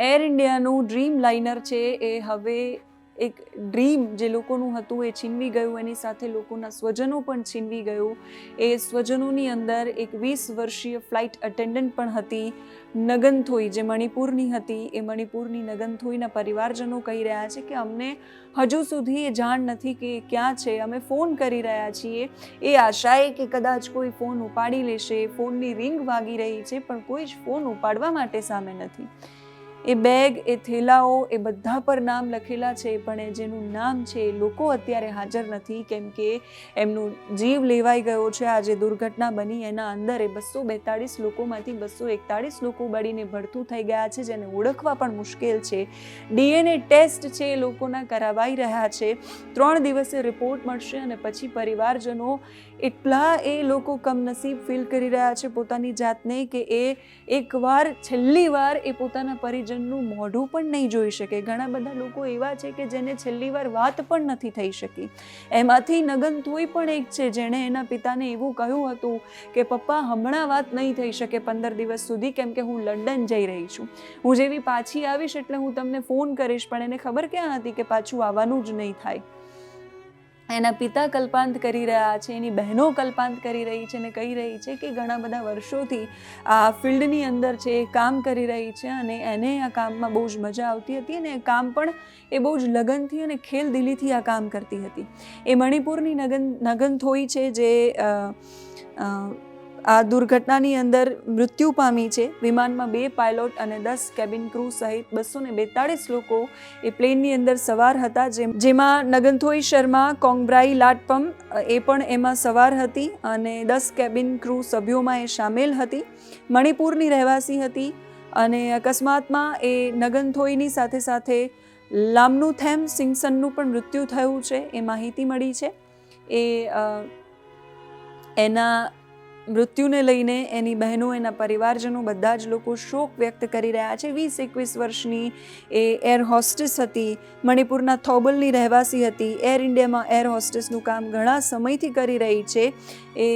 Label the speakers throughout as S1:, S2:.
S1: Air ઇન્ડિયાનું dream liner છે એ હવે એક ડ્રીમ જે લોકોનું હતું એ છીનવી ગયું, એની સાથે લોકોના સ્વજનો પણ છીનવી ગયું. એ સ્વજનોની અંદર એક 20 વર્ષીય ફ્લાઇટ અટેન્ડન્ટ પણ હતી, નગનથોઈ, જે મણિપુરની હતી. એ મણિપુરની નગનથોઈના પરિવારજનો કહી રહ્યા છે કે અમને હજુ સુધી એ જાણ નથી કે ક્યાં છે. અમે ફોન કરી રહ્યા છીએ એ આશાએ કે કદાચ કોઈ ફોન ઉપાડી લેશે. ફોનની રિંગ વાગી રહી છે પણ કોઈ જ ફોન ઉપાડવા માટે સામે નથી. એ બેગ, એ થેલાઓ, એ બધા પર નામ લખેલા છે પણ એ જેનું નામ છે એ લોકો અત્યારે હાજર નથી, કેમ કે એમનું જીવ લેવાઈ ગયો છે. આ જે દુર્ઘટના બની એના અંદર એ 242 લોકોમાંથી 241 લોકો બળીને ભડથું થઈ ગયા છે, જેને ઓળખવા પણ મુશ્કેલ છે. DNA ટેસ્ટ છે એ લોકોના કરાવાઈ રહ્યા છે. 3 દિવસે રિપોર્ટ મળશે અને પછી પરિવારજનો એટલા એ લોકો કમનસીબ ફીલ કરી રહ્યા છે પોતાની જાતને કે એ એકવાર, છેલ્લી વાર એ પોતાના પરિજનનું મોઢું પણ નહીં જોઈ શકે. ઘણા બધા લોકો એવા છે કે જેને છેલ્લી વાર વાત પણ નથી થઈ શકી. એમાંથી નગનથોઈ પણ એક છે જેણે એના પિતાને એવું કહ્યું હતું કે પપ્પા, હમણાં વાત નહીં થઈ શકે 15 દિવસ સુધી, કેમ કે હું લંડન જઈ રહી છું. હું જેવી પાછી આવીશ એટલે હું તમને ફોન કરીશ. પણ એને ખબર ક્યાં હતી કે પાછું આવવાનું જ નહીં થાય. એના પિતા કલ્પાંત કરી રહ્યા છે, એની બહેનો કલ્પાંત કરી રહી છે અને કહી રહી છે કે ઘણા બધા વર્ષોથી આ ફિલ્ડની અંદર છે, એ કામ કરી રહી છે અને એને આ કામમાં બહુ જ મજા આવતી હતી અને એ કામ પણ એ બહુ જ લગનથી અને ખેલદિલીથી આ કામ કરતી હતી. એ મણિપુરની નગનથોઈ છે જે આ દુર્ઘટનાની અંદર મૃત્યુ પામી છે. વિમાનમાં 2 પાયલોટ અને 10 કેબિન ક્રૂ સહિત 242 લોકો એ પ્લેનની અંદર સવાર હતા, જેમાં નગનથોઈ શર્મા કોંગબ્રાઈ લાટપમ એ પણ એમાં સવાર હતી અને 10 કેબિન ક્રૂ સભ્યોમાં એ સામેલ હતી. મણિપુરની રહેવાસી હતી અને અકસ્માતમાં એ નગનથોઈની સાથે સાથે લામનુથેમ સિંગસનનું પણ મૃત્યુ થયું છે, એ માહિતી મળી છે. એના મૃત્યુને લઈને એની બહેનો, એના પરિવારજનો બધા જ લોકો શોક વ્યક્ત કરી રહ્યા છે. 20-21 વર્ષની એ એર હોસ્ટેસ હતી, મણિપુરના થોબલની રહેવાસી હતી. એર ઇન્ડિયામાં એર હોસ્ટેસનું કામ ઘણા સમયથી કરી રહી છે. એ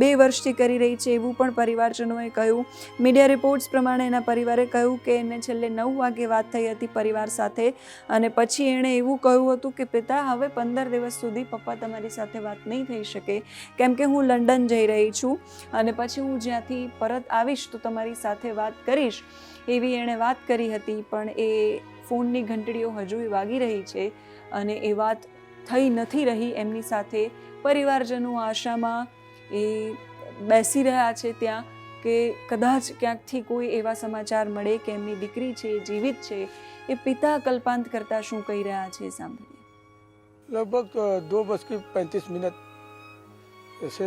S1: 2 વર્ષથી કરી રહી છે એવું પણ પરિવારજનોએ કહ્યું. મીડિયા રિપોર્ટ્સ પ્રમાણે એના પરિવારે કહ્યું કે એને છેલ્લે 9 વાગે વાત થઈ હતી પરિવાર સાથે અને પછી એણે એવું કહ્યું હતું કે પિતા, હવે 15 દિવસ સુધી પપ્પા તમારી સાથે વાત નહીં થઈ શકે, કેમ કે હું લંડન જઈ રહી છું અને પછી હું જ્યાંથી પરત આવીશ તો તમારી સાથે વાત કરીશ, એવી એણે વાત કરી હતી. પણ એ ફોનની ઘંટડીઓ હજુ વાગી રહી છે અને એ વાત થઈ નથી રહી એમની સાથે. પરિવારજનો આશામાં એ બેસી રહ્યા છે ત્યાં કે કદાચ ક્યાંકથી કોઈ એવા સમાચાર મળે કે એમની દીકરી છે એ જીવિત છે. એ પિતા કલ્પાંત કરતા શું કહી રહ્યા છે સાંભળીએ.
S2: लगभग 2:35 ऐसे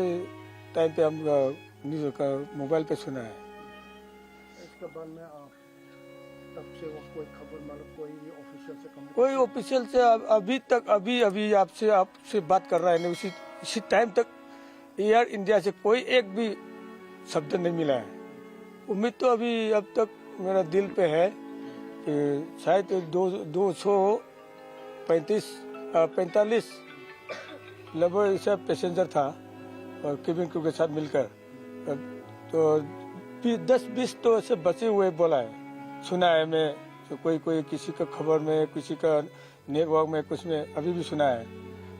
S2: टाइम पे हम न्यूज़ का मोबाइल पे सुना है.
S3: इसके बाद में तब से वो कोई खबर मतलब कोई ऑफिशियल से
S2: कोई ऑफिशियल से अभी आपसे बात कर रहा है ना, इसी टाइम तक एयर इंडिया से कोई एक भी शब्द नहीं मिला है. उम्मीद तो अभी अब तक मेरा दिल पे है कि शायद 245 लगभग ऐसा पैसेंजर था और केबिन क्रू के साथ मिलकर, तो 10-20 तो ऐसे बचे हुए बोला है, सुना है मैं. तो कोई किसी का खबर में, किसी का नेटवर्क में, कुछ में अभी भी सुना है.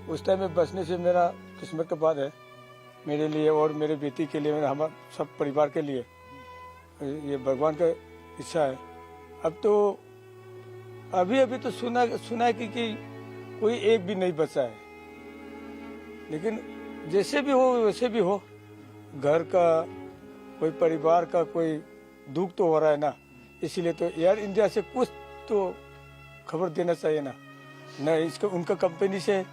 S2: उस टाइम में बचने से मेरा किस्मत का बात है मेरे लिए और मेरे बेटी के लिए, मेरा हमारे सब परिवार के लिए. ये भगवान का इच्छा है. अब तो अभी तो सुना है कि कोई एक भी नहीं बचा है. लेकिन जैसे भी हो वैसे भी हो, घर का कोई परिवार का कोई दुख तो हो रहा है ना, इसीलिए तो एयर इंडिया से कुछ तो खबर देना चाहिए ना. न इसका उनका कंपनी से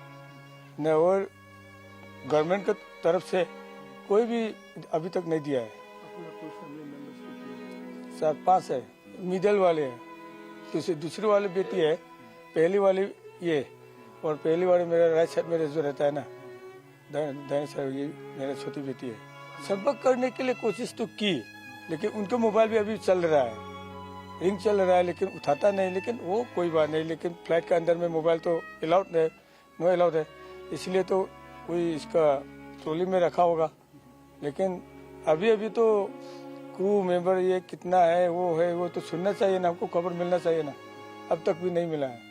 S2: न और गवर्नमेंट की तरफ से कोई भी अभी तक नहीं दिया है. 4-5 है, मिडल वाले हैं, दूसरी वाली बेटी है, पहली वाली ये, और पहली वाली मेरा राइट साइड में जो रहता है ना, दाएं साइड, ये मेरा छोटी बेटी है. संपर्क करने के लिए कोशिश तो की, लेकिन उनका मोबाइल भी अभी चल रहा है, रिंग चल रहा है, लेकिन उठाता नहीं. लेकिन वो कोई बात नहीं, लेकिन फ्लाइट के अंदर में मोबाइल तो अलाउड है, नो अलाउड है, इसलिए तो कोई इसका ट्रॉली में रखा होगा. लेकिन अभी तो क्रू मेंबर ये कितना है वो तो सुनना चाहिए ना, हमको खबर मिलना चाहिए ना, अब तक भी नहीं मिला है।